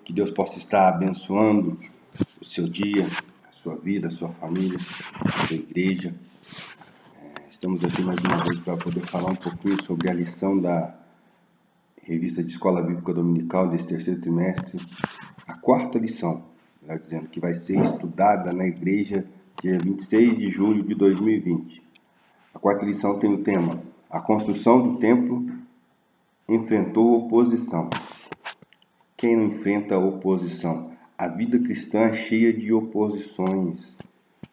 Que Deus possa estar abençoando o seu dia, a sua vida, a sua família, a sua igreja. Estamos aqui mais uma vez para poder falar um pouquinho sobre a lição da Revista de Escola Bíblica Dominical desse terceiro trimestre, a quarta lição, melhor dizendo, que vai ser estudada na igreja dia 26 de julho de 2020. A quarta lição tem o tema: a construção do templo enfrentou oposição. Quem não enfrenta oposição? A vida cristã é cheia de oposições.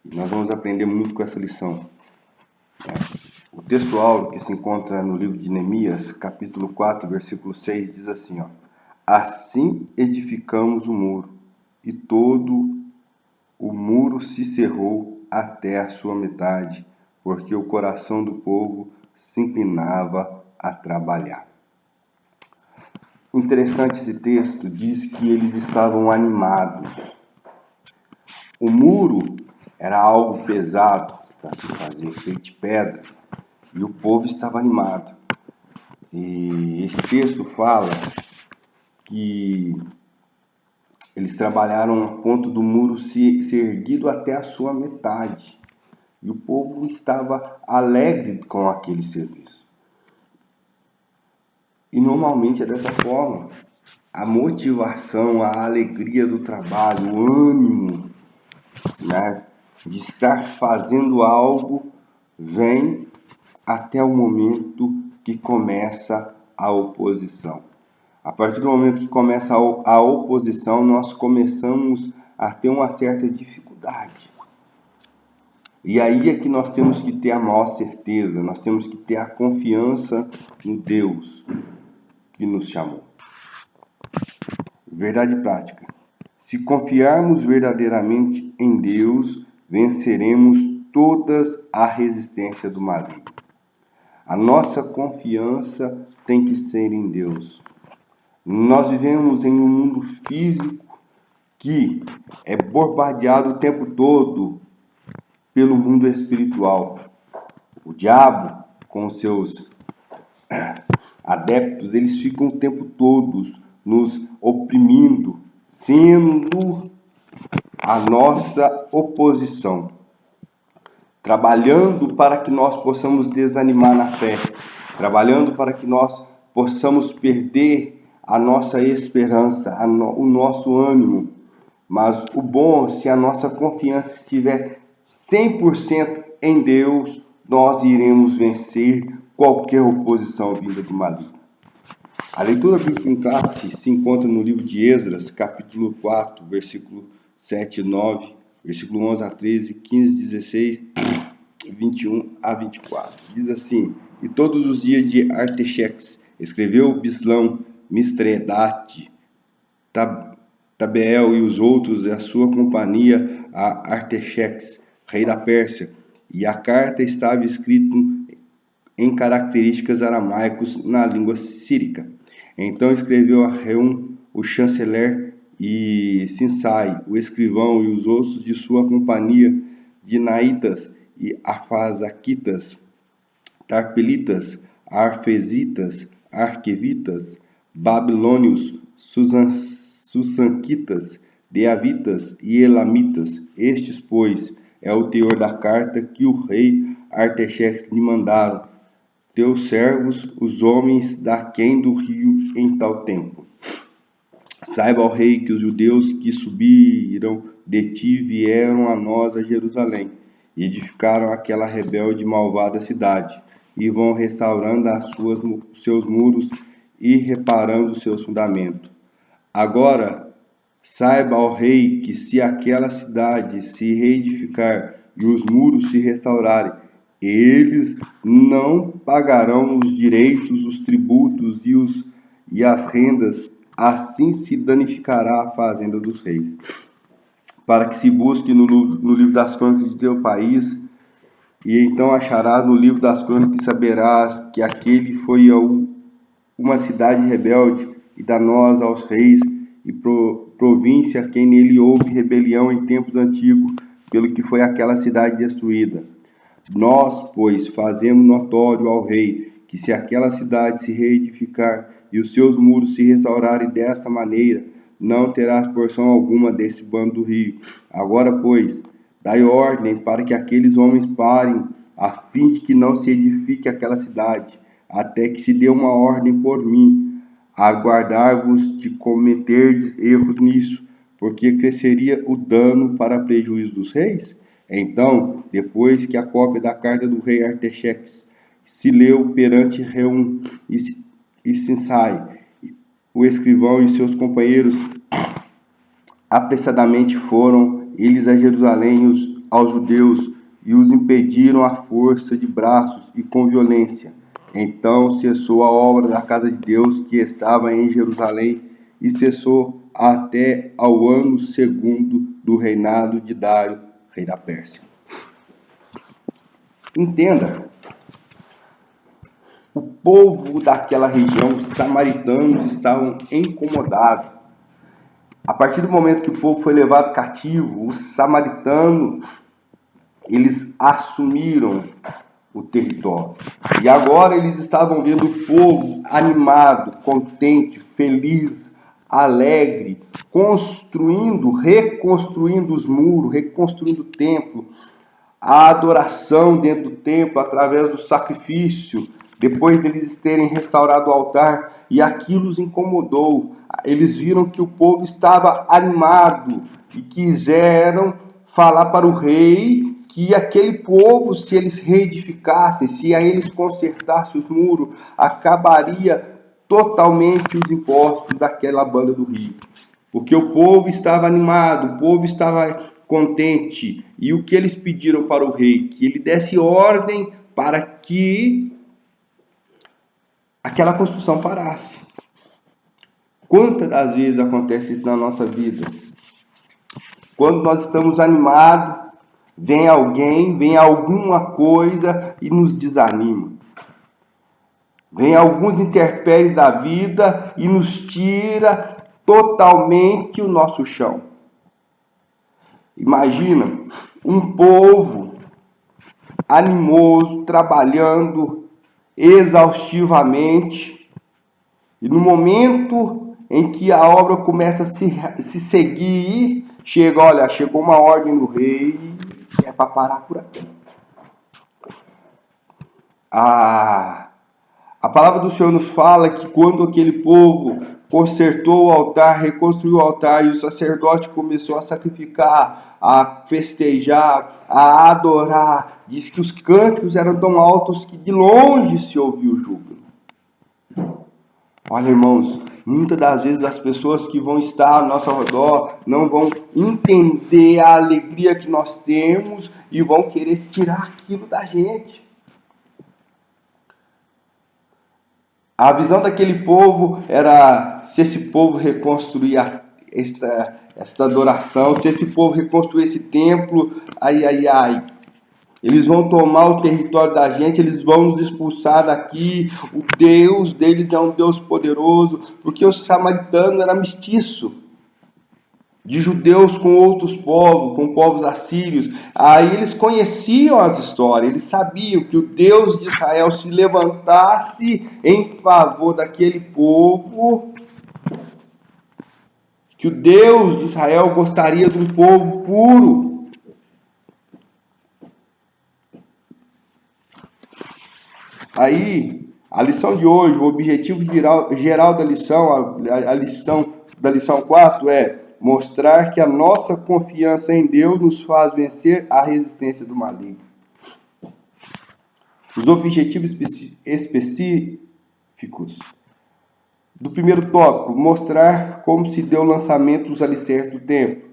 E nós vamos aprender muito com essa lição. O texto áureo que se encontra no livro de Neemias, capítulo 4, versículo 6, diz assim, assim edificamos o muro, e todo o muro se cerrou até a sua metade, porque o coração do povo se inclinava a trabalhar. Interessante, esse texto diz que eles estavam animados. O muro era algo pesado para se fazer, feito de pedra, e o povo estava animado. E esse texto fala que eles trabalharam a ponto do muro ser erguido até a sua metade. E o povo estava alegre com aquele serviço. E normalmente é dessa forma. A motivação, a alegria do trabalho, o ânimo, né, de estar fazendo algo vem até o momento que começa a oposição. A partir do momento que começa a oposição, nós começamos a ter uma certa dificuldade. E aí é que nós temos que ter a maior certeza, nós temos que ter a confiança no Deus que nos chamou. Verdade prática. Se confiarmos verdadeiramente em Deus, venceremos todas a resistência do maligno. A nossa confiança tem que ser em Deus. Nós vivemos em um mundo físico que é bombardeado o tempo todo pelo mundo espiritual. O diabo, com seus adeptos, eles ficam o tempo todo nos oprimindo, sendo a nossa oposição, trabalhando para que nós possamos desanimar na fé, trabalhando para que nós possamos perder a nossa esperança, o nosso ânimo. Mas o bom, se a nossa confiança estiver 100% em Deus, nós iremos vencer qualquer oposição vinda do maligno. A leitura bíblica em classe se encontra no livro de Esdras, capítulo 4, versículo 7 e 9, versículo 11 a 13, 15, 16, 21 a 24. Diz assim: e todos os dias de Artaxerxes escreveu Bislão, Mistredate, Tabeel e os outros, e a sua companhia a Artaxerxes, rei da Pérsia, e a carta estava escrita em características aramaicos na língua sírica. Então escreveu a Reum, o chanceler, e Sinsai, o escrivão, e os outros de sua companhia, Dinaitas e Afazaquitas, Tarpelitas, Arfesitas, Arquevitas, Babilônios, Susanquitas, Deavitas e Elamitas. Estes, pois, é o teor da carta que o rei Artaxerxes lhe mandaram, teus servos, os homens daquém do rio em tal tempo. Saiba, ó rei, que os judeus que subiram de ti vieram a nós a Jerusalém, e edificaram aquela rebelde e malvada cidade, e vão restaurando seus muros e reparando os seus fundamentos. Agora, saiba, ó rei, que se aquela cidade se reedificar e os muros se restaurarem, eles não pagarão os direitos, os tributos e as rendas, assim se danificará a fazenda dos reis. Para que se busque no livro das crônicas de teu país, e então acharás no livro das crônicas e saberás que aquele foi uma cidade rebelde, e danosa aos reis, e província a quem nele houve rebelião em tempos antigos, pelo que foi aquela cidade destruída. Nós, pois, fazemos notório ao rei que se aquela cidade se reedificar e os seus muros se restaurarem dessa maneira, não terás porção alguma desse bando do rio. Agora, pois, dai ordem para que aqueles homens parem, a fim de que não se edifique aquela cidade, até que se dê uma ordem por mim. Aguardar-vos de cometerdes erros nisso, porque cresceria o dano para prejuízo dos reis? Então, depois que a cópia da carta do rei Artaxerxes se leu perante Reum e Sinsai, o escrivão e seus companheiros, apressadamente foram eles a Jerusalém aos judeus e os impediram à força de braços e com violência. Então cessou a obra da casa de Deus que estava em Jerusalém e cessou até ao ano segundo do reinado de Dário, rei da Pérsia. Entenda, o povo daquela região, os samaritanos, estavam incomodados. A partir do momento que o povo foi levado cativo, os samaritanos, eles assumiram o território. E agora eles estavam vendo o povo animado, contente, feliz, alegre, reconstruindo os muros, reconstruindo o templo, a adoração dentro do templo através do sacrifício, depois deles terem restaurado o altar, e aquilo os incomodou. Eles viram que o povo estava animado e quiseram falar para o rei que aquele povo, se eles reedificassem, se a eles consertassem os muros, acabaria totalmente os impostos daquela banda do rio. Porque o povo estava animado, o povo estava contente. E o que eles pediram para o rei? Que ele desse ordem para que aquela construção parasse. Quantas das vezes acontece isso na nossa vida? Quando nós estamos animados, vem alguém, vem alguma coisa e nos desanima. Vem alguns intempéries da vida e nos tira totalmente o nosso chão. Imagina um povo animoso, trabalhando exaustivamente, e no momento em que a obra começa a se seguir, chegou uma ordem do rei, é para parar por aqui. A palavra do Senhor nos fala que quando aquele povo consertou o altar, reconstruiu o altar, e o sacerdote começou a sacrificar, a festejar, a adorar, diz que os cânticos eram tão altos que de longe se ouvia o júbilo. Olha, irmãos, muitas das vezes as pessoas que vão estar ao nosso redor não vão entender a alegria que nós temos e vão querer tirar aquilo da gente. A visão daquele povo era, se esse povo reconstruir esta adoração, se esse povo reconstruir esse templo, eles vão tomar o território da gente, eles vão nos expulsar daqui, o Deus deles é um Deus poderoso, porque o samaritano era mestiço, de judeus com outros povos, com povos assírios. Aí eles conheciam as histórias, eles sabiam que o Deus de Israel se levantasse em favor daquele povo, que o Deus de Israel gostaria de um povo puro. Aí, a lição de hoje, o objetivo geral da lição, a lição da lição 4 é mostrar que a nossa confiança em Deus nos faz vencer a resistência do maligno. Os objetivos específicos do primeiro tópico: mostrar como se deu o lançamento dos alicerces do templo.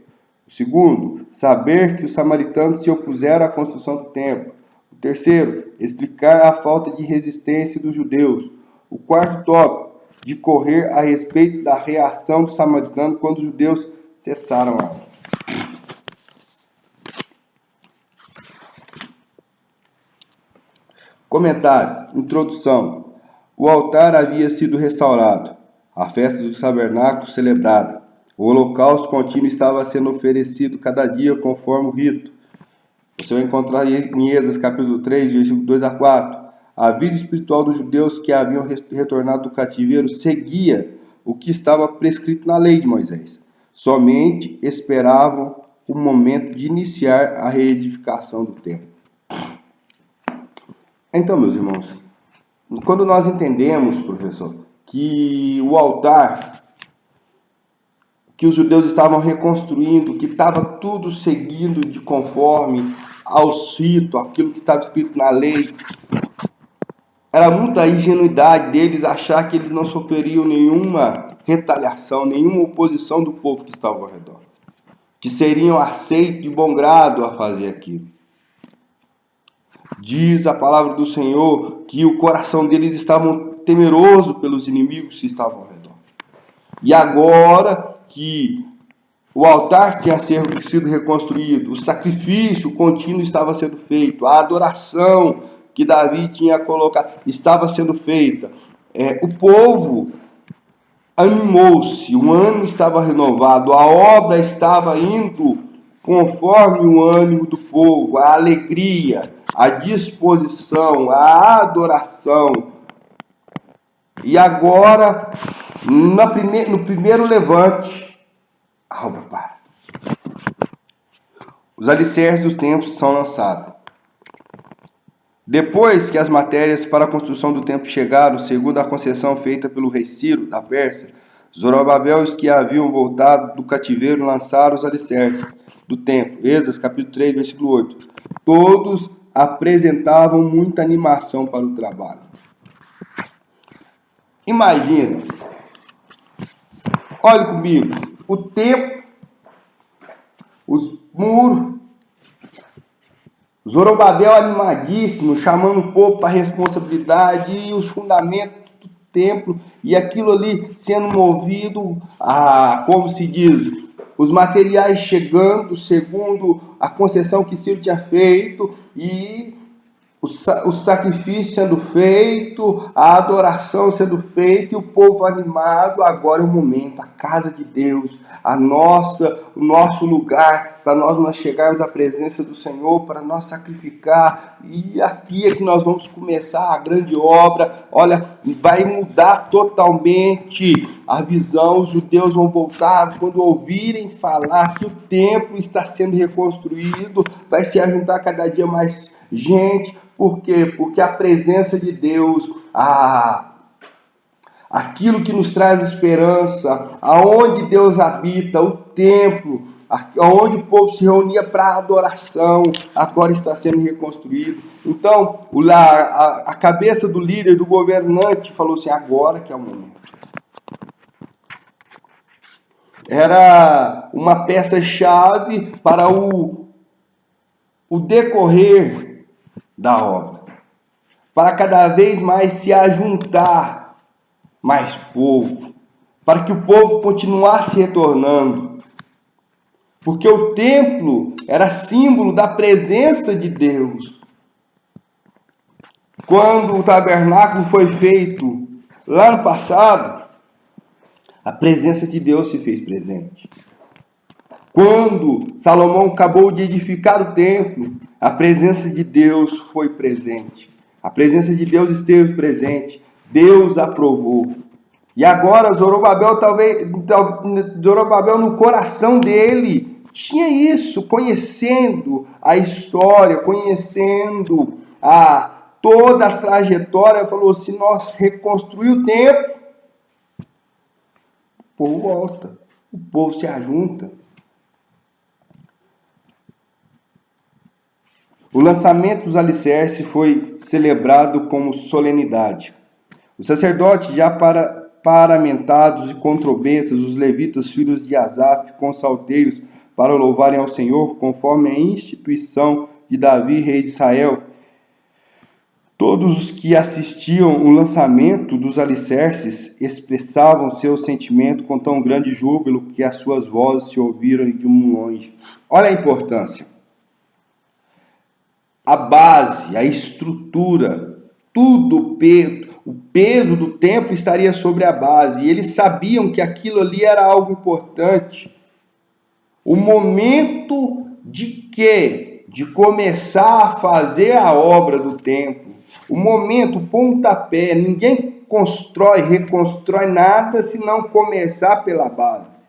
O segundo, saber que os samaritanos se opuseram à construção do templo. O terceiro, explicar a falta de resistência dos judeus. O quarto tópico, discorrer a respeito da reação dos samaritanos quando os judeus cessaram a obra. Comentário. Introdução. O altar havia sido restaurado. A festa dos tabernáculos celebrada. O holocausto contínuo estava sendo oferecido cada dia conforme o rito. Você vai encontrar em Êxodo capítulo 3, versículo 2 a 4. A vida espiritual dos judeus que haviam retornado do cativeiro seguia o que estava prescrito na lei de Moisés. Somente esperavam o momento de iniciar a reedificação do templo. Então, meus irmãos, quando nós entendemos, professor, que o altar que os judeus estavam reconstruindo, que estava tudo seguindo de conforme ao rito, aquilo que estava escrito na lei, era muita ingenuidade deles achar que eles não sofreriam nenhuma retaliação, nenhuma oposição do povo que estava ao redor, que seriam aceitos de bom grado a fazer aquilo. Diz a palavra do Senhor que o coração deles estava temeroso pelos inimigos que estavam ao redor. E agora que o altar tinha sido reconstruído, o sacrifício contínuo estava sendo feito, a adoração que Davi tinha colocado estava sendo feita, o povo animou-se, o ânimo estava renovado, a obra estava indo conforme o ânimo do povo, a alegria, a disposição, a adoração. E agora, no primeiro levante, a obra para. Os alicerces do templo são lançados. Depois que as matérias para a construção do templo chegaram, segundo a concessão feita pelo rei Ciro, da Pérsia, Zorobabel e os que haviam voltado do cativeiro lançaram os alicerces do templo. Esdras, capítulo 3, versículo 8. Todos apresentavam muita animação para o trabalho. Imagina, olhe comigo, o templo, os muros, Zorobabel animadíssimo, chamando o povo para a responsabilidade e os fundamentos do templo, e aquilo ali sendo movido a, como se diz, os materiais chegando segundo a concessão que Ciro tinha feito, e o sacrifício sendo feito, a adoração sendo feita, e o povo animado. Agora é o momento, a casa de Deus, o nosso lugar, para nós chegarmos à presença do Senhor, para nós sacrificar, e aqui é que nós vamos começar a grande obra. Olha, vai mudar totalmente a visão. Os judeus vão voltar, quando ouvirem falar que o templo está sendo reconstruído, vai se ajuntar cada dia mais gente. Por quê? Porque a presença de Deus, aquilo que nos traz esperança, aonde Deus habita, o templo, onde o povo se reunia para adoração, agora está sendo reconstruído. Então, a cabeça do líder, do governante, falou assim: agora que é o momento. Era uma peça-chave para o decorrer da obra, para cada vez mais se ajuntar mais povo, para que o povo continuasse retornando, porque o templo era símbolo da presença de Deus. Quando o tabernáculo foi feito lá no passado, a presença de Deus se fez presente. Quando Salomão acabou de edificar o templo, a presença de Deus foi presente. A presença de Deus esteve presente. Deus aprovou. E agora Zorobabel, Zorobabel no coração dele tinha isso, conhecendo a história, conhecendo toda a trajetória, falou: se nós reconstruir o templo, o povo volta, o povo se ajunta. O lançamento dos alicerces foi celebrado como solenidade. Os sacerdotes, já paramentados e com trombetas, os levitas, filhos de Asaf, com salteiros, para louvarem ao Senhor, conforme a instituição de Davi, rei de Israel. Todos os que assistiam o lançamento dos alicerces expressavam seu sentimento com tão grande júbilo que as suas vozes se ouviram de longe. Olha a importância. A base, a estrutura, tudo, o peso do templo estaria sobre a base. E eles sabiam que aquilo ali era algo importante. O momento de quê? De começar a fazer a obra do templo. O momento, o pontapé. Ninguém reconstrói nada se não começar pela base.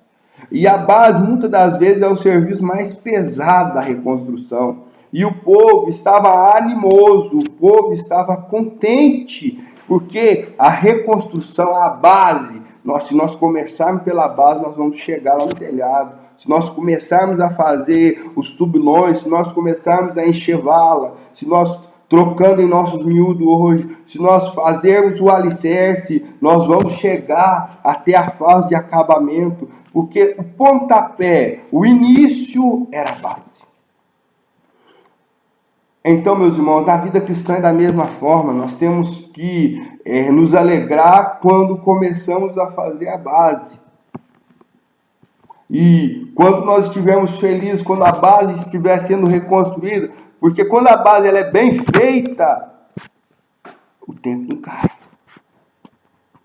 E a base, muitas das vezes, é o serviço mais pesado da reconstrução. E o povo estava animoso, o povo estava contente, porque a reconstrução, a base, se nós começarmos pela base, nós vamos chegar lá no telhado. Se nós começarmos a fazer os tubulões, se nós começarmos a enxervá-la, se nós trocando em nossos miúdos hoje, se nós fazermos o alicerce, nós vamos chegar até a fase de acabamento, porque o pontapé, o início era a base. Então, meus irmãos, na vida cristã é da mesma forma, nós temos que nos alegrar quando começamos a fazer a base. E quando nós estivermos felizes, quando a base estiver sendo reconstruída, porque quando a base ela é bem feita, o templo não cai.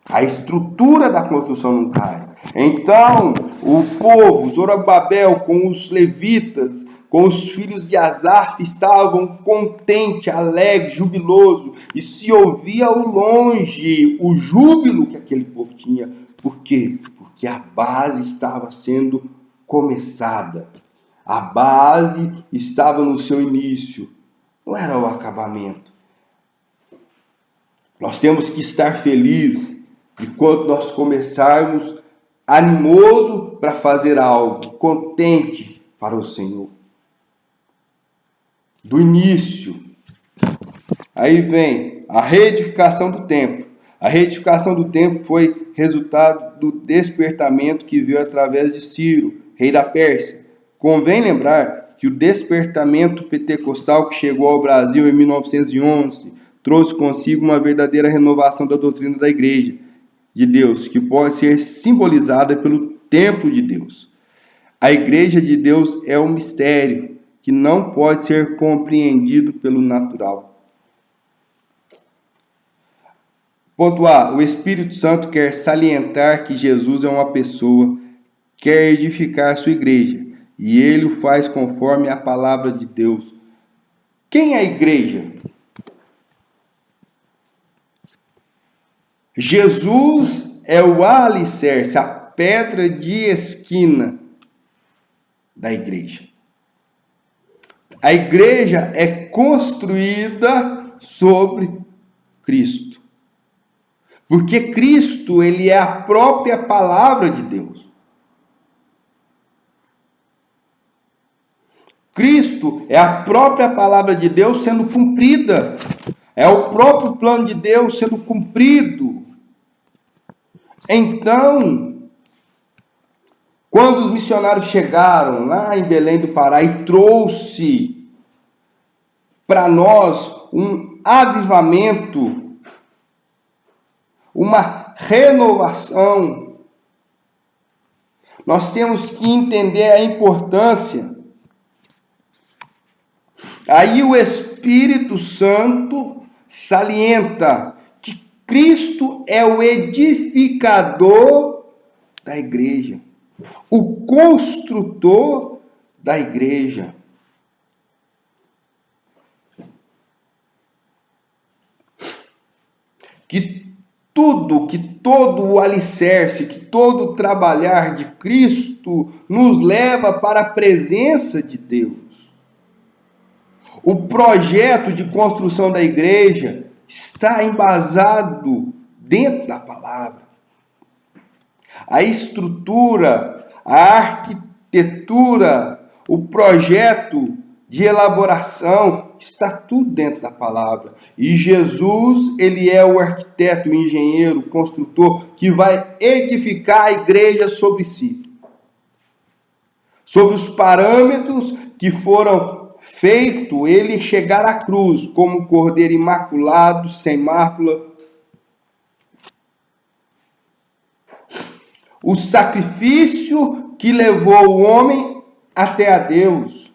A estrutura da construção não cai. Então, o povo, Zorobabel, com os levitas, com os filhos de Asaf, estavam contentes, alegres, jubilosos, e se ouvia ao longe o júbilo que aquele povo tinha. Por quê? Porque a base estava sendo começada. A base estava no seu início. Não era o acabamento. Nós temos que estar felizes de quando nós começarmos animoso para fazer algo, contente para o Senhor. Do início. Aí vem a reedificação do templo. A reedificação do templo foi resultado do despertamento que veio através de Ciro, rei da Pérsia. Convém lembrar que o despertamento pentecostal que chegou ao Brasil em 1911 trouxe consigo uma verdadeira renovação da doutrina da Igreja de Deus, que pode ser simbolizada pelo templo de Deus. A Igreja de Deus é um mistério que não pode ser compreendido pelo natural. Ponto A. O Espírito Santo quer salientar que Jesus é uma pessoa, quer edificar a sua igreja, e ele o faz conforme a palavra de Deus. Quem é a igreja? Jesus é o alicerce, a pedra de esquina da igreja. A igreja é construída sobre Cristo. Porque Cristo, ele é a própria palavra de Deus. Cristo é a própria palavra de Deus sendo cumprida. É o próprio plano de Deus sendo cumprido. Então, quando os missionários chegaram lá em Belém do Pará e trouxe para nós um avivamento, uma renovação, nós temos que entender a importância. Aí o Espírito Santo salienta que Cristo é o edificador da igreja, o construtor da igreja. Que todo o alicerce, que todo o trabalhar de Cristo nos leva para a presença de Deus. O projeto de construção da igreja está embasado dentro da palavra. A estrutura, a arquitetura, o projeto de elaboração, está tudo dentro da palavra. E Jesus, ele é o arquiteto, o engenheiro, o construtor, que vai edificar a igreja sobre si. Sobre os parâmetros que foram feitos, ele chegar à cruz como cordeiro imaculado, sem mácula. O sacrifício que levou o homem até a Deus.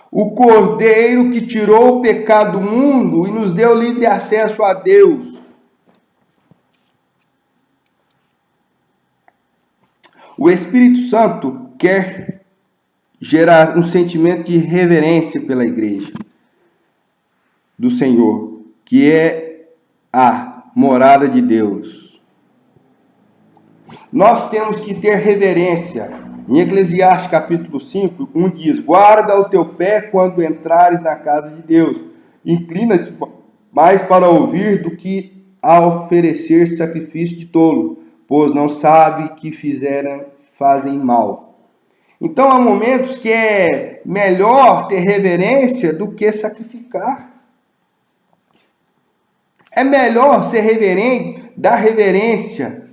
O cordeiro que tirou o pecado do mundo e nos deu livre acesso a Deus. O Espírito Santo quer gerar um sentimento de reverência pela igreja do Senhor, que é a morada de Deus. nós temos que ter reverência. Em Eclesiastes capítulo 5, 1 diz: guarda o teu pé quando entrares na casa de Deus. Inclina-te mais para ouvir do que a oferecer sacrifício de tolo, pois não sabe que fazem mal. Então há momentos que é melhor ter reverência do que sacrificar. É melhor ser reverente, dar reverência,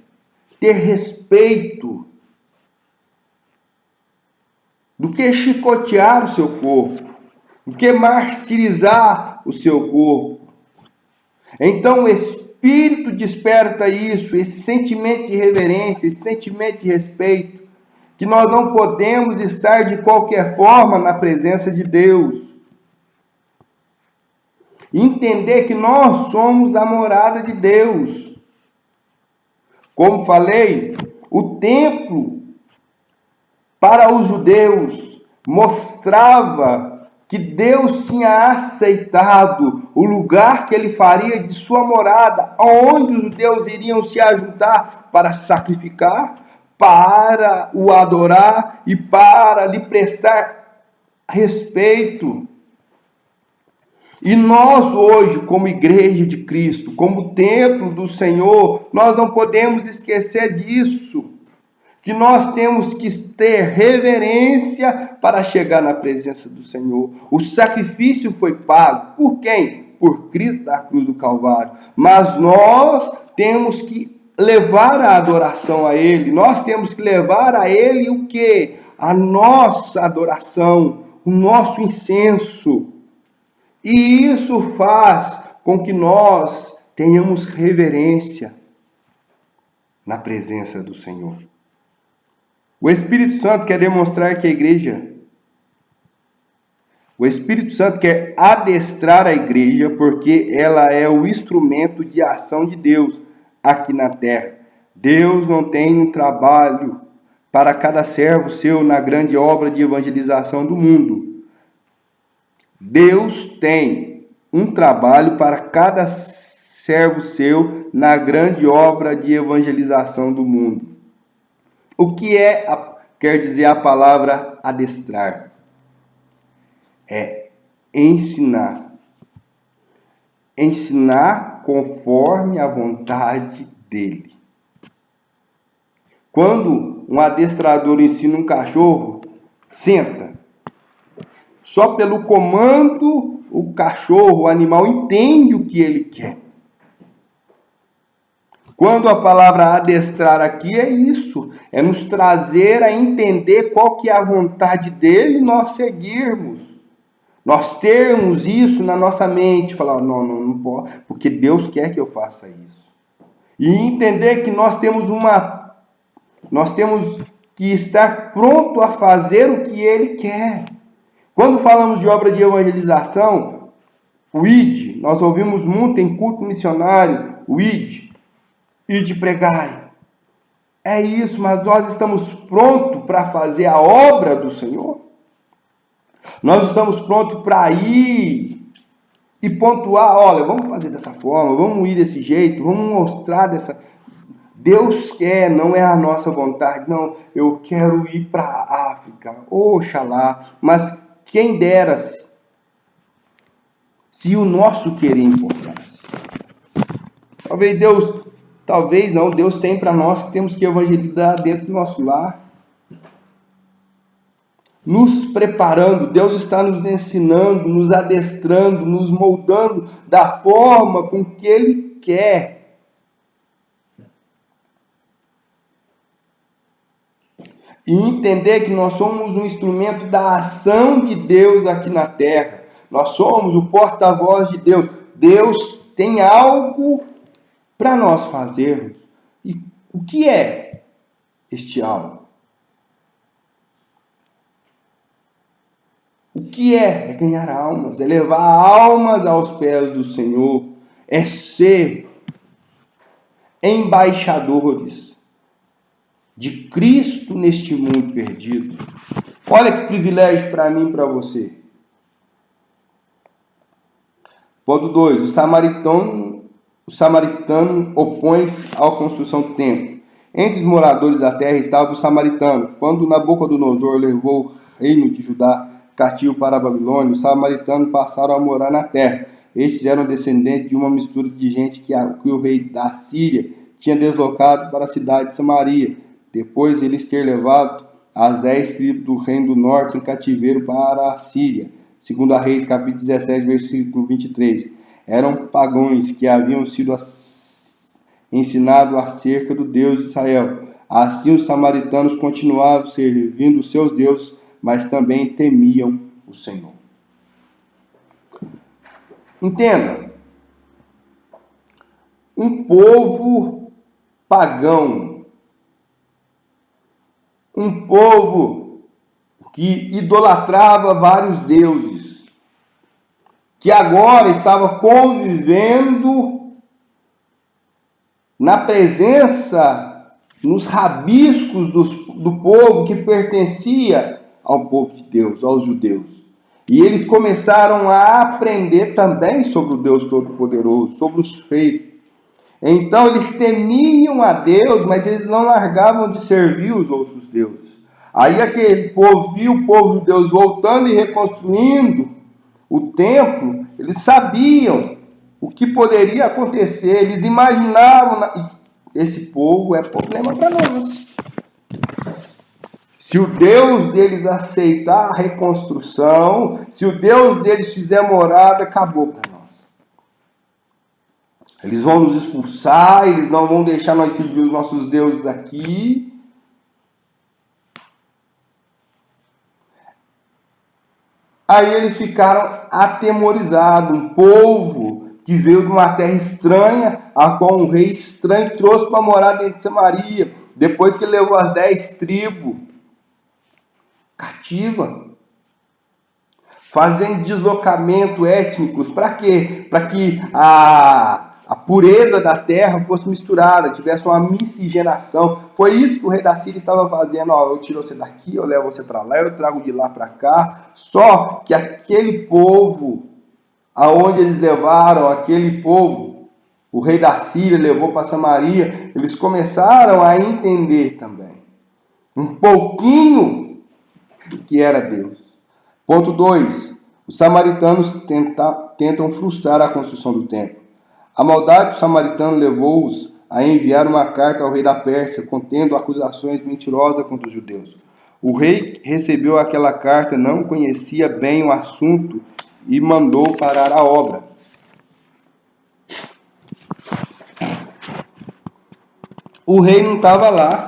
ter respeito, do que chicotear o seu corpo, do que martirizar o seu corpo. Então o Espírito desperta isso, esse sentimento de reverência, esse sentimento de respeito, que nós não podemos estar de qualquer forma na presença de Deus. Entender que nós somos a morada de Deus. Como falei, o templo para os judeus mostrava que Deus tinha aceitado o lugar que ele faria de sua morada, onde os judeus iriam se ajuntar para sacrificar, para o adorar e para lhe prestar respeito. E nós hoje, como igreja de Cristo, como templo do Senhor, nós não podemos esquecer disso. Que nós temos que ter reverência para chegar na presença do Senhor. O sacrifício foi pago. Por quem? Por Cristo da cruz do Calvário. Mas nós temos que levar a adoração a Ele. Nós temos que levar a Ele o quê? A nossa adoração, o nosso incenso. E isso faz com que nós tenhamos reverência na presença do Senhor. O Espírito Santo quer demonstrar que a igreja, o Espírito Santo quer adestrar a igreja, porque ela é o instrumento de ação de Deus aqui na terra. Deus não tem um trabalho para cada servo seu na grande obra de evangelização do mundo. Deus tem um trabalho para cada servo seu na grande obra de evangelização do mundo. O que quer dizer a palavra adestrar? É ensinar. Ensinar conforme a vontade dele. Quando um adestrador ensina um cachorro, senta. Só pelo comando, o cachorro, o animal, entende o que ele quer. Quando a palavra adestrar aqui é isso, é nos trazer a entender qual que é a vontade dele e nós seguirmos. Nós termos isso na nossa mente, falar, não pode, porque Deus quer que eu faça isso. E entender que nós temos que estar pronto a fazer o que ele quer. Quando falamos de obra de evangelização, o ID, nós ouvimos muito em culto missionário, o ID, ide pregai. É isso, mas nós estamos prontos para fazer a obra do Senhor? Nós estamos prontos para ir e pontuar, olha, vamos fazer dessa forma, vamos ir desse jeito, vamos mostrar dessa... Deus quer, não é a nossa vontade, não, eu quero ir para a África, oxalá, mas quem dera se o nosso querer importasse. Deus tem para nós que temos que evangelizar dentro do nosso lar. Nos preparando, Deus está nos ensinando, nos adestrando, nos moldando da forma com que Ele quer. E entender que nós somos um instrumento da ação de Deus aqui na terra. Nós somos o porta-voz de Deus. Deus tem algo para nós fazermos. E o que é este algo? O que é? É ganhar almas, é levar almas aos pés do Senhor, é ser embaixadores de Cristo neste mundo perdido. Olha que privilégio para mim e para você. Ponto 2. O samaritano opõe-se à construção do templo. Entre os moradores da terra estavam os samaritanos. Quando Nabucodonosor levou o reino de Judá cativo para a Babilônia, os samaritanos passaram a morar na terra. Estes eram descendentes de uma mistura de gente que o rei da Síria tinha deslocado para a cidade de Samaria, depois de eles ter levado as 10 tribos do reino do norte em cativeiro para a Síria. Segundo a Reis, capítulo 17, versículo 23. Eram pagãos que haviam sido ensinados acerca do Deus de Israel. Assim os samaritanos continuavam servindo os seus deuses, mas também temiam o Senhor. Entenda, um povo pagão, um povo que idolatrava vários deuses, que agora estava convivendo na presença, nos rabiscos do povo que pertencia ao povo de Deus, aos judeus. E eles começaram a aprender também sobre o Deus Todo-Poderoso, sobre os feitos. Então eles temiam a Deus, mas eles não largavam de servir os outros deuses. Aí aquele povo viu o povo de Deus voltando e reconstruindo o templo, eles sabiam o que poderia acontecer, eles imaginavam. Esse povo é problema para nós. Se o Deus deles aceitar a reconstrução, se o Deus deles fizer morada, acabou para nós. Eles vão nos expulsar, eles não vão deixar nós servir os nossos deuses aqui. Aí eles ficaram atemorizados, um povo que veio de uma terra estranha, a qual um rei estranho trouxe para morar dentro de Samaria, depois que ele levou as 10 tribos cativa, fazendo deslocamento étnicos. Para quê? Para que a pureza da terra fosse misturada, tivesse uma miscigenação. Foi isso que o rei da Síria estava fazendo. Eu tiro você daqui, eu levo você para lá, eu trago de lá para cá. Só que aquele povo, aonde eles levaram aquele povo, o rei da Síria levou para Samaria, eles começaram a entender também um pouquinho do que era Deus. Ponto 2. Os samaritanos tentam frustrar a construção do templo. A maldade dos samaritanos levou-os a enviar uma carta ao rei da Pérsia, contendo acusações mentirosas contra os judeus. O rei recebeu aquela carta, não conhecia bem o assunto e mandou parar a obra. O rei não estava lá,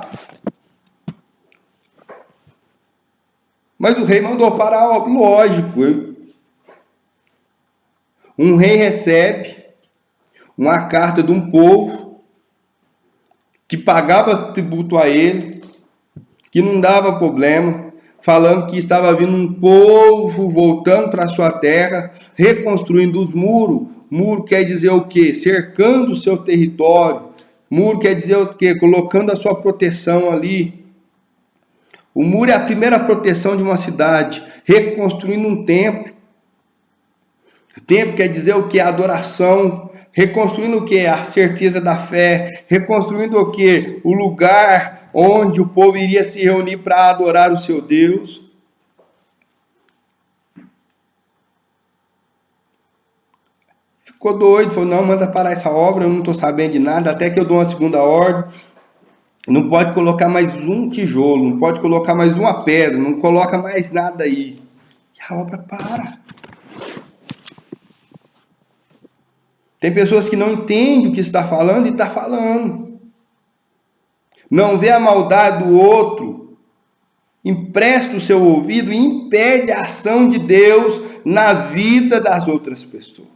mas o rei mandou parar a obra, lógico. Um rei recebe uma carta de um povo que pagava tributo a ele, que não dava problema, falando que estava vindo um povo voltando para a sua terra, reconstruindo os muros. Muro quer dizer o quê? Cercando o seu território. Muro quer dizer o quê? Colocando a sua proteção ali. O muro é a primeira proteção de uma cidade, reconstruindo um templo. O templo quer dizer o que? Adoração. Reconstruindo o que? A certeza da fé. Reconstruindo o que? O lugar onde o povo iria se reunir para adorar o seu Deus. Ficou doido, falou, não, manda parar essa obra, eu não estou sabendo de nada, até que eu dou uma segunda ordem. Não pode colocar mais um tijolo, não pode colocar mais uma pedra, não coloca mais nada aí. E a obra para. Tem pessoas que não entendem o que está falando e está falando. Não vê a maldade do outro, empresta o seu ouvido e impede a ação de Deus na vida das outras pessoas.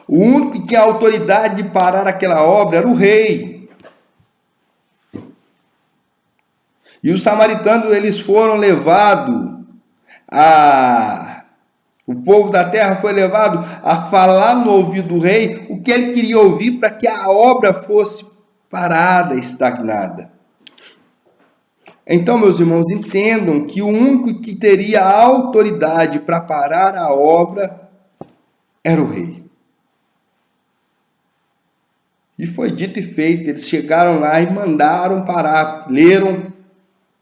O único que tinha autoridade de parar aquela obra era o rei. E os samaritanos, eles foram levados o povo da terra foi levado a falar no ouvido do rei o que ele queria ouvir para que a obra fosse parada, estagnada. Então, meus irmãos, entendam que o único que teria autoridade para parar a obra era o rei. E foi dito e feito. Eles chegaram lá e mandaram parar. Leram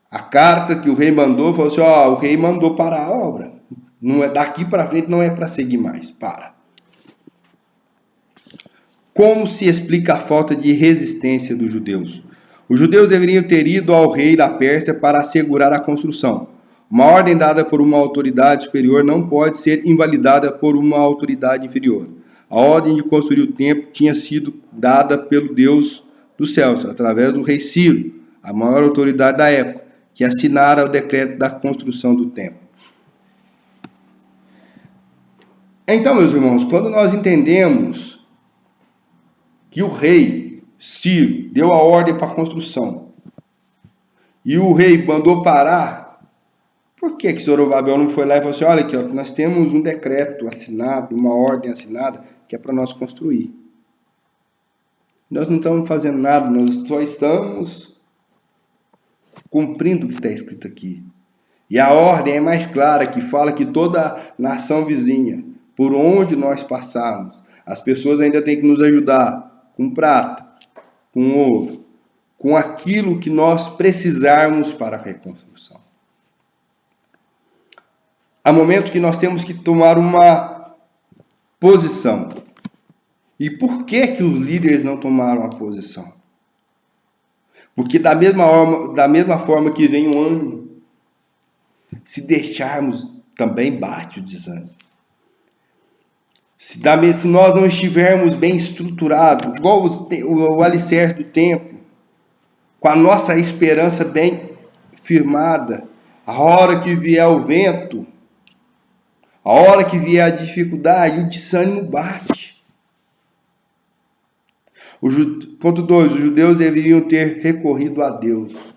a carta que o rei mandou. Falou assim, o rei mandou parar a obra. Não é, daqui para frente não é para seguir mais. Para. Como se explica a falta de resistência dos judeus? Os judeus deveriam ter ido ao rei da Pérsia para assegurar a construção. Uma ordem dada por uma autoridade superior não pode ser invalidada por uma autoridade inferior. A ordem de construir o templo tinha sido dada pelo Deus dos céus, através do rei Ciro, a maior autoridade da época, que assinara o decreto da construção do templo. Então, meus irmãos, quando nós entendemos que o rei Ciro deu a ordem para a construção e o rei mandou parar, por que Zorobabel não foi lá e falou assim, olha aqui, nós temos um decreto assinado, uma ordem assinada, que é para nós construir. Nós não estamos fazendo nada, nós só estamos cumprindo o que está escrito aqui. E a ordem é mais clara, que fala que toda nação vizinha, por onde nós passarmos, as pessoas ainda têm que nos ajudar com prata, com ouro, com aquilo que nós precisarmos para a reconstrução. Há momentos que nós temos que tomar uma posição. E por que os líderes não tomaram a posição? Porque da mesma forma que vem o ânimo, se deixarmos, também bate o desânimo. Se nós não estivermos bem estruturados, igual o alicerce do templo, com a nossa esperança bem firmada, a hora que vier o vento, a hora que vier a dificuldade, o desânimo bate. Ponto 2. Os judeus deveriam ter recorrido a Deus.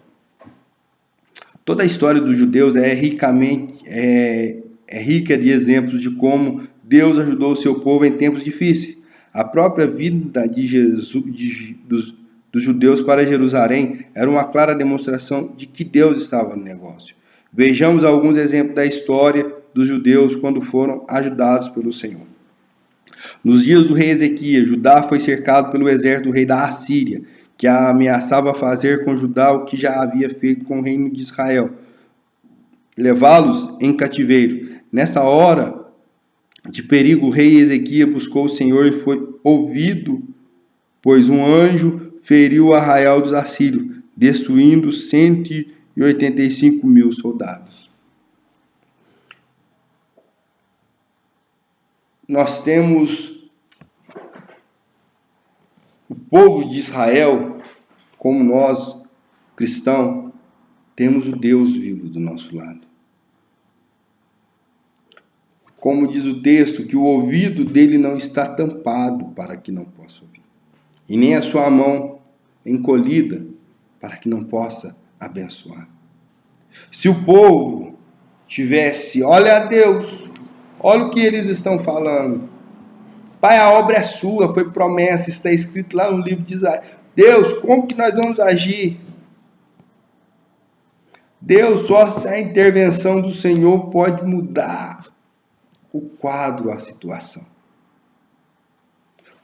Toda a história dos judeus é rica de exemplos de como Deus ajudou o seu povo em tempos difíceis. A própria vida dos judeus para Jerusalém era uma clara demonstração de que Deus estava no negócio. Vejamos alguns exemplos da história dos judeus quando foram ajudados pelo Senhor. Nos dias do rei Ezequias, Judá foi cercado pelo exército do rei da Assíria, que ameaçava fazer com Judá o que já havia feito com o reino de Israel, levá-los em cativeiro. Nessa hora de perigo, o rei Ezequias buscou o Senhor e foi ouvido, pois um anjo feriu o arraial dos assírios, destruindo 185.000 soldados. Nós temos o povo de Israel, como nós, cristãos, temos o Deus vivo do nosso lado. Como diz o texto, que o ouvido dele não está tampado para que não possa ouvir, e nem a sua mão encolhida para que não possa abençoar. Se o povo tivesse, olha a Deus, olha o que eles estão falando. Pai, a obra é sua, foi promessa, está escrito lá no livro de Isaías. Deus, como que nós vamos agir? Deus, só se a intervenção do Senhor pode mudar o quadro, a situação.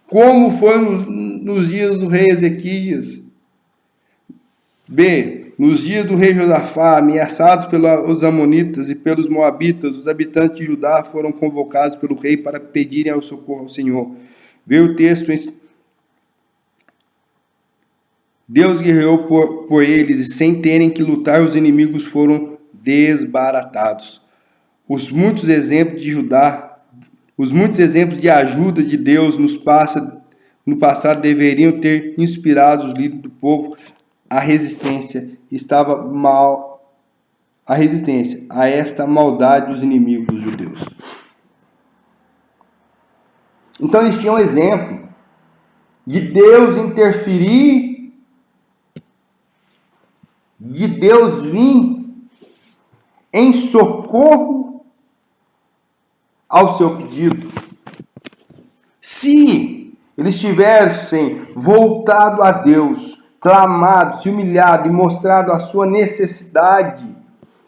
Como foi nos dias do rei Ezequias. B. Nos dias do rei Josafá, ameaçados pelos amonitas e pelos moabitas, os habitantes de Judá foram convocados pelo rei para pedirem ao socorro ao Senhor. Vê o texto. Deus guerreou por eles e sem terem que lutar, os inimigos foram desbaratados. Os muitos exemplos de ajuda de Deus no passado deveriam ter inspirado os líderes do povo a resistência a esta maldade dos inimigos dos judeus. Então eles tinham um exemplo de Deus interferir, de Deus vir em socorro ao seu pedido. Se eles tivessem voltado a Deus, clamado, se humilhado e mostrado a sua necessidade,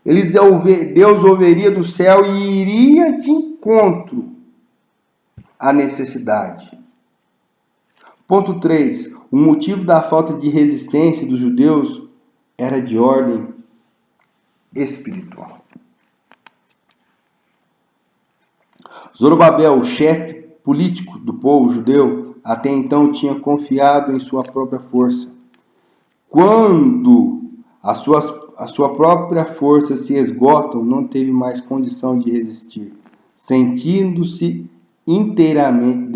Deus ouviria do céu e iria de encontro à necessidade. Ponto 3. O motivo da falta de resistência dos judeus era de ordem espiritual. Zorobabel, o chefe político do povo judeu, até então tinha confiado em sua própria força. Quando a sua própria força se esgota, não teve mais condição de resistir, sentindo-se inteiramente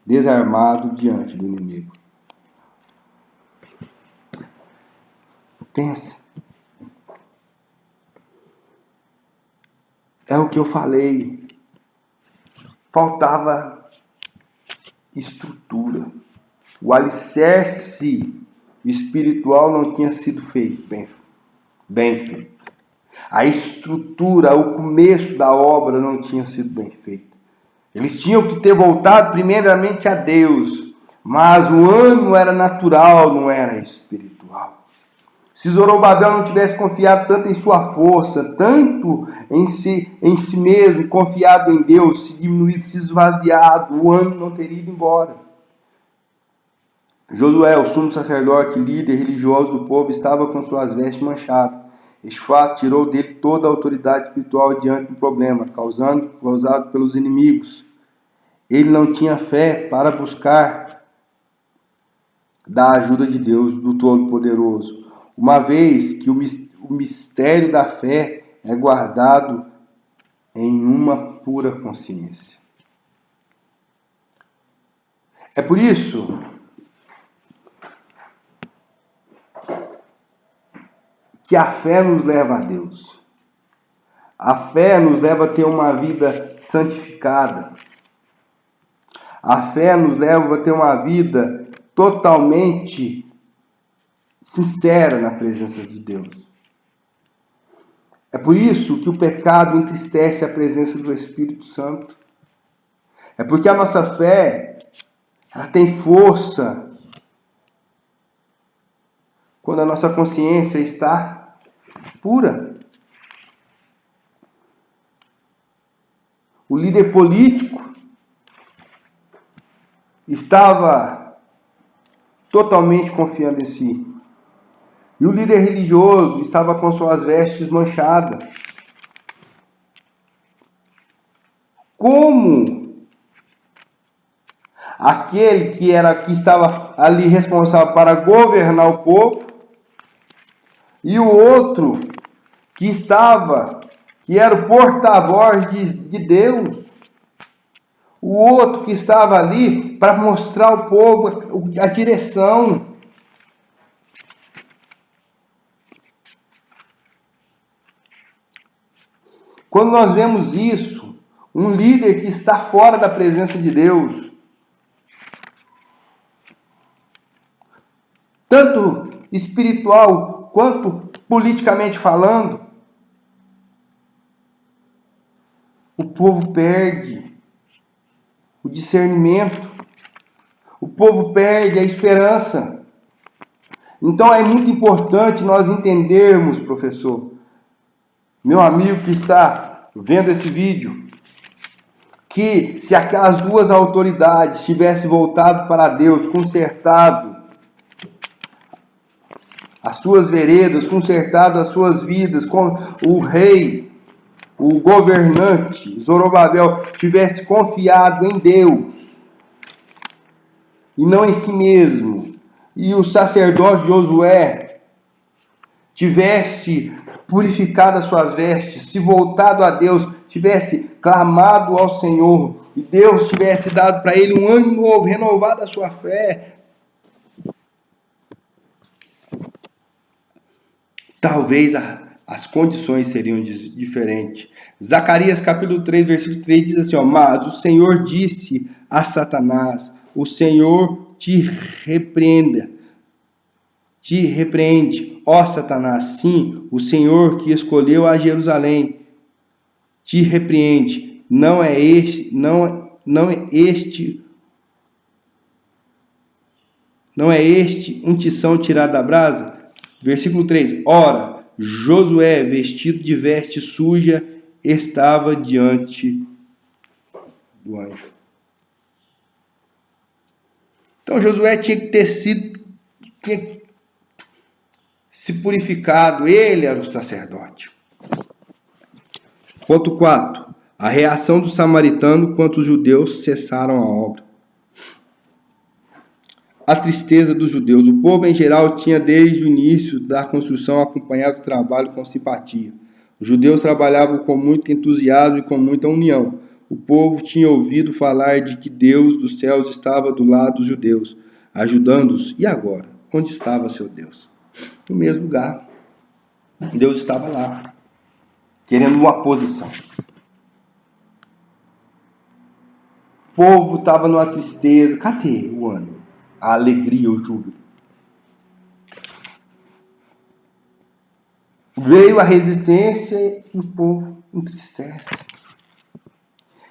desarmado diante do inimigo. Pensa. É o que eu falei. Faltava estrutura. O alicerce espiritual não tinha sido feito bem feito. A estrutura, o começo da obra não tinha sido bem feito. Eles tinham que ter voltado primeiramente a Deus, mas o ânimo era natural, não era espiritual. Se Zorobabel não tivesse confiado tanto em sua força, tanto em si mesmo, confiado em Deus, se diminuído, se esvaziado, o ânimo não teria ido embora. Josué, o sumo sacerdote, líder religioso do povo, estava com suas vestes manchadas. Este fato tirou dele toda a autoridade espiritual diante do problema, causado pelos inimigos. Ele não tinha fé para buscar da ajuda de Deus, do Todo-Poderoso, uma vez que o mistério da fé é guardado em uma pura consciência. É por isso que a fé nos leva a Deus. A fé nos leva a ter uma vida santificada. A fé nos leva a ter uma vida totalmente sincera na presença de Deus. É por isso que o pecado entristece a presença do Espírito Santo. É porque a nossa fé, ela tem força quando a nossa consciência está pura. O líder político estava totalmente confiando em si. E o líder religioso estava com suas vestes manchadas. Como aquele que estava ali responsável para governar o povo, e o outro que era o porta-voz de Deus, o outro que estava ali para mostrar ao povo a direção. Quando nós vemos isso, um líder que está fora da presença de Deus, tanto espiritual quanto politicamente falando, o povo perde o discernimento, o povo perde a esperança. Então é muito importante nós entendermos, professor, meu amigo que está vendo esse vídeo, que se aquelas duas autoridades tivessem voltado para Deus, consertado as suas veredas, consertado as suas vidas, com o rei, o governante, Zorobabel, tivesse confiado em Deus e não em si mesmo, e o sacerdote Josué tivesse purificado as suas vestes, se voltado a Deus, tivesse clamado ao Senhor, e Deus tivesse dado para ele um ânimo novo, renovado a sua fé, talvez as condições seriam diferentes. Zacarias capítulo 3, versículo 3 diz assim, mas o Senhor disse a Satanás, o Senhor te repreende, ó Satanás, sim, o Senhor que escolheu a Jerusalém, te repreende, não é este um tição tirado da brasa? Versículo 3, ora, Josué, vestido de veste suja, estava diante do anjo. Então Josué tinha que se purificado, ele era o sacerdote. Ponto 4. A reação do samaritano quando os judeus cessaram a obra. A tristeza dos judeus. O povo em geral tinha desde o início da construção acompanhado o trabalho com simpatia. Os judeus trabalhavam com muito entusiasmo e com muita união. O povo tinha ouvido falar de que Deus dos céus estava do lado dos judeus, ajudando-os. E agora? Onde estava seu Deus? No mesmo lugar. Deus estava lá, querendo uma posição. O povo estava numa tristeza. Cadê o ânimo? A alegria, o júbilo? Veio a resistência e o povo entristece.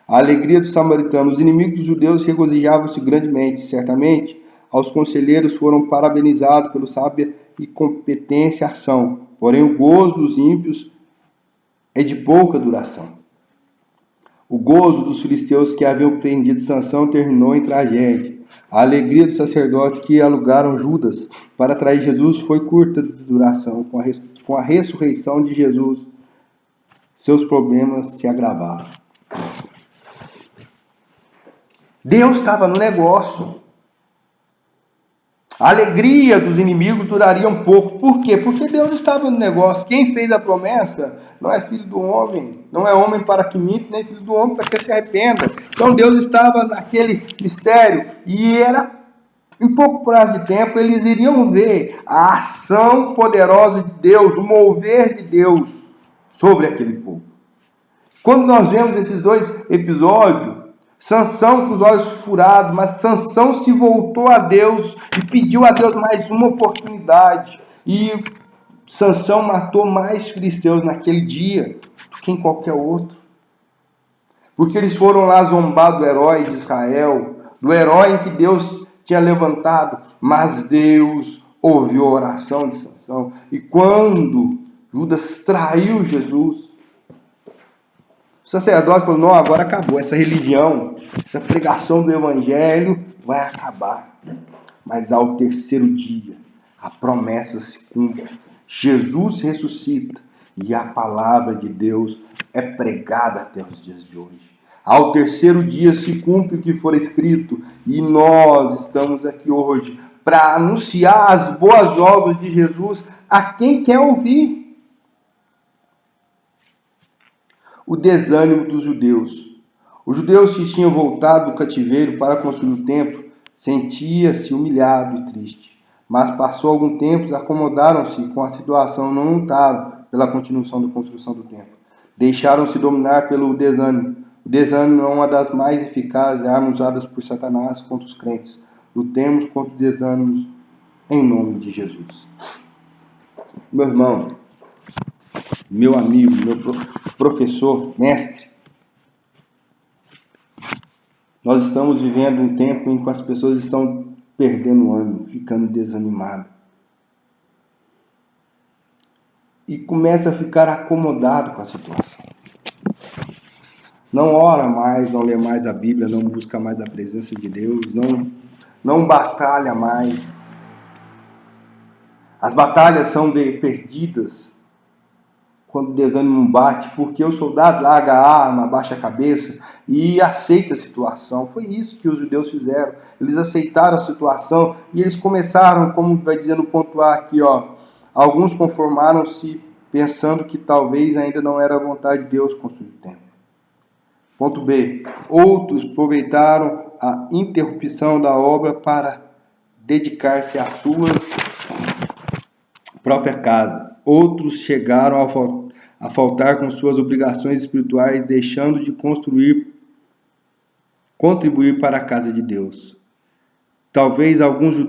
A alegria dos samaritanos. Os inimigos dos judeus regozijavam-se grandemente. Certamente, aos conselheiros foram parabenizados pela sábia e competência ação. Porém, o gozo dos ímpios é de pouca duração. O gozo dos filisteus que haviam prendido Sansão terminou em tragédia. A alegria dos sacerdotes que alugaram Judas para trair Jesus foi curta de duração. Com a ressurreição de Jesus, seus problemas se agravaram. Deus estava no negócio. A alegria dos inimigos duraria um pouco. Por quê? Porque Deus estava no negócio. Quem fez a promessa não é filho do homem. Não é homem para que minta, nem filho do homem para que se arrependa. Então Deus estava naquele mistério. E era, em pouco prazo de tempo, eles iriam ver a ação poderosa de Deus, o mover de Deus sobre aquele povo. Quando nós vemos esses dois episódios, Sansão com os olhos furados, mas Sansão se voltou a Deus e pediu a Deus mais uma oportunidade. E Sansão matou mais filisteus naquele dia do que em qualquer outro. Porque eles foram lá zombar do herói de Israel, do herói em que Deus tinha levantado, mas Deus ouviu a oração de Sansão. E quando Judas traiu Jesus, o sacerdote falou, não, agora acabou, essa religião, essa pregação do evangelho vai acabar. Mas ao terceiro dia, a promessa se cumpre. Jesus ressuscita e a palavra de Deus é pregada até os dias de hoje. Ao terceiro dia se cumpre o que for escrito e nós estamos aqui hoje para anunciar as boas novas de Jesus a quem quer ouvir. O desânimo dos judeus. Os judeus que tinham voltado do cativeiro para construir o templo sentia-se humilhado e triste. Mas passou algum tempo, acomodaram-se com a situação, não lutaram pela continuação da construção do templo. Deixaram-se dominar pelo desânimo. O desânimo é uma das mais eficazes armas usadas por Satanás contra os crentes. Lutemos contra o desânimo em nome de Jesus. Meu irmão, meu amigo, meu professor, mestre, nós estamos vivendo um tempo em que as pessoas estão perdendo o ânimo, ficando desanimadas. E começa a ficar acomodado com a situação. Não ora mais, não lê mais a Bíblia, não busca mais a presença de Deus, não batalha mais. As batalhas são perdidas quando o desânimo bate, porque o soldado larga a arma, abaixa a cabeça e aceita a situação. Foi isso que os judeus fizeram. Eles aceitaram a situação e eles começaram, como vai dizer no ponto A aqui, alguns conformaram-se pensando que talvez ainda não era a vontade de Deus construir o templo. Ponto B. Outros aproveitaram a interrupção da obra para dedicar-se às suas próprias casas. Outros chegaram a faltar com suas obrigações espirituais, deixando de contribuir para a casa de Deus.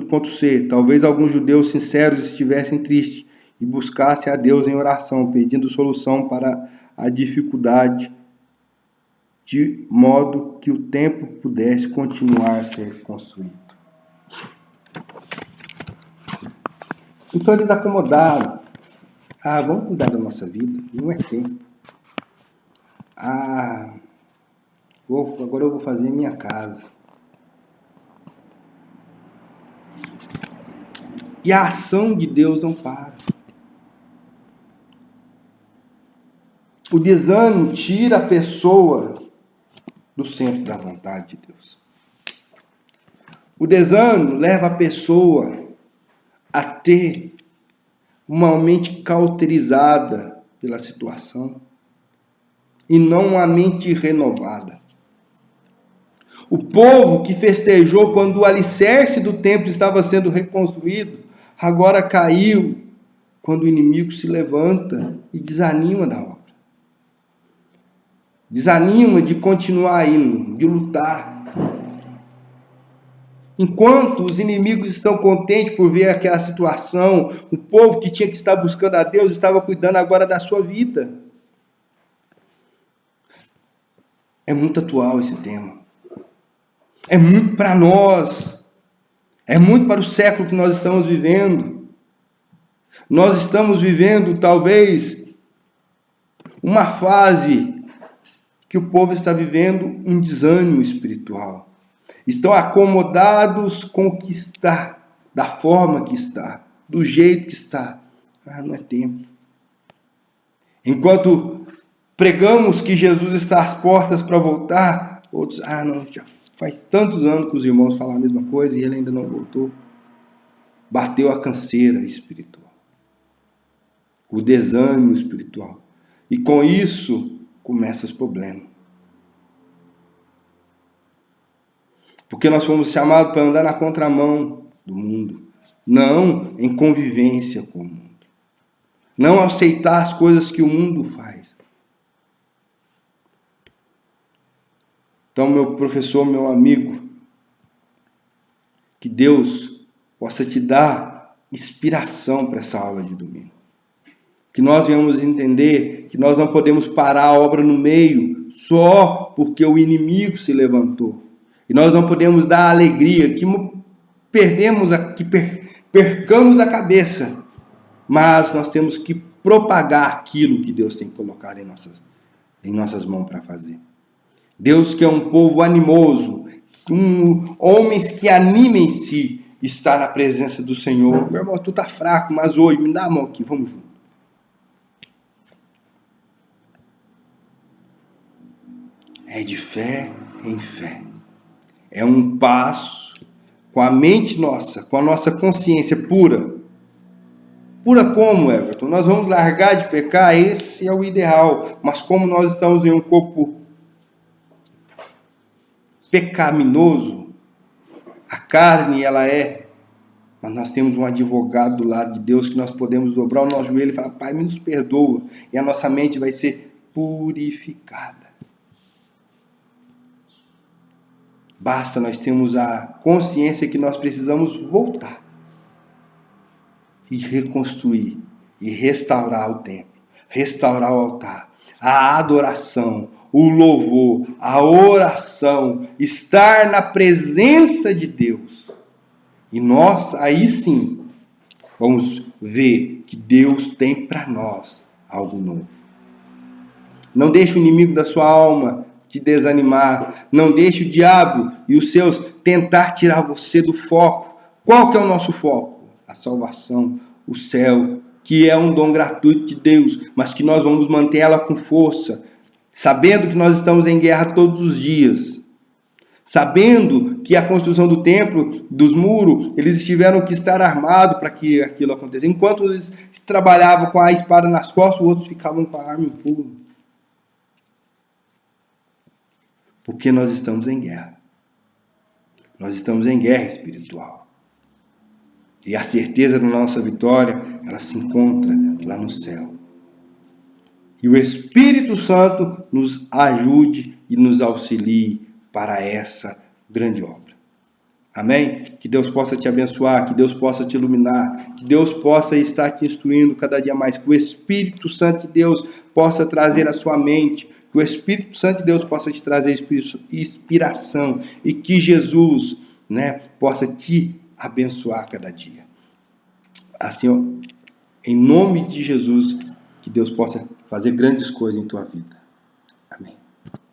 Ponto C. Talvez alguns judeus sinceros estivessem tristes e buscassem a Deus em oração, pedindo solução para a dificuldade, de modo que o templo pudesse continuar a ser construído. Então eles acomodaram. Vamos cuidar da nossa vida, não é tempo. Agora eu vou fazer minha casa. E a ação de Deus não para. O desânimo tira a pessoa do centro da vontade de Deus. O desânimo leva a pessoa a ter uma mente cauterizada pela situação e não uma mente renovada. O povo que festejou quando o alicerce do templo estava sendo reconstruído, agora caiu quando o inimigo se levanta e desanima da obra. Desanima de continuar indo, de lutar. Enquanto os inimigos estão contentes por ver aquela situação, o povo que tinha que estar buscando a Deus estava cuidando agora da sua vida. É muito atual esse tema. É muito para nós. É muito para o século que nós estamos vivendo. Nós estamos vivendo, talvez, uma fase que o povo está vivendo um desânimo espiritual. Estão acomodados com o que está, da forma que está, do jeito que está. Não é tempo. Enquanto pregamos que Jesus está às portas para voltar, outros, não, já faz tantos anos que os irmãos falam a mesma coisa e ele ainda não voltou. Bateu a canseira espiritual. O desânimo espiritual. E com isso, começam os problemas. Porque nós fomos chamados para andar na contramão do mundo. Não em convivência com o mundo. Não aceitar as coisas que o mundo faz. Então, meu professor, meu amigo, que Deus possa te dar inspiração para essa aula de domingo. Que nós venhamos entender que nós não podemos parar a obra no meio só porque o inimigo se levantou. E nós não podemos dar alegria, que percamos a cabeça. Mas nós temos que propagar aquilo que Deus tem colocado em nossas mãos para fazer. Deus que é um povo animoso, homens que animem-se estar na presença do Senhor. Meu irmão, tu está fraco, mas hoje me dá a mão aqui, vamos juntos. É de fé em fé. É um passo com a mente nossa, com a nossa consciência pura. Pura como, Everton? Nós vamos largar de pecar, esse é o ideal. Mas como nós estamos em um corpo pecaminoso, a carne ela é, mas nós temos um advogado do lado de Deus que nós podemos dobrar o nosso joelho e falar, Pai, me nos perdoa. E a nossa mente vai ser purificada. Basta nós termos a consciência que nós precisamos voltar e reconstruir e restaurar o templo, restaurar o altar, a adoração, o louvor, a oração, estar na presença de Deus. E nós, aí sim, vamos ver que Deus tem para nós algo novo. Não deixe o inimigo da sua alma te desanimar. Não deixe o diabo e os seus tentar tirar você do foco. Qual que é o nosso foco? A salvação, o céu, que é um dom gratuito de Deus, mas que nós vamos manter ela com força, sabendo que nós estamos em guerra todos os dias. Sabendo que a construção do templo, dos muros, eles tiveram que estar armados para que aquilo acontecesse. Enquanto eles trabalhavam com a espada nas costas, os outros ficavam com a arma em punho. Porque nós estamos em guerra. Nós estamos em guerra espiritual. E a certeza da nossa vitória, ela se encontra lá no céu. E o Espírito Santo nos ajude e nos auxilie para essa grande obra. Amém? Que Deus possa te abençoar, que Deus possa te iluminar, que Deus possa estar te instruindo cada dia mais, que o Espírito Santo de Deus possa trazer a sua mente, que o Espírito Santo de Deus possa te trazer inspiração e que Jesus, possa te abençoar cada dia. Assim, em nome de Jesus, que Deus possa fazer grandes coisas em tua vida.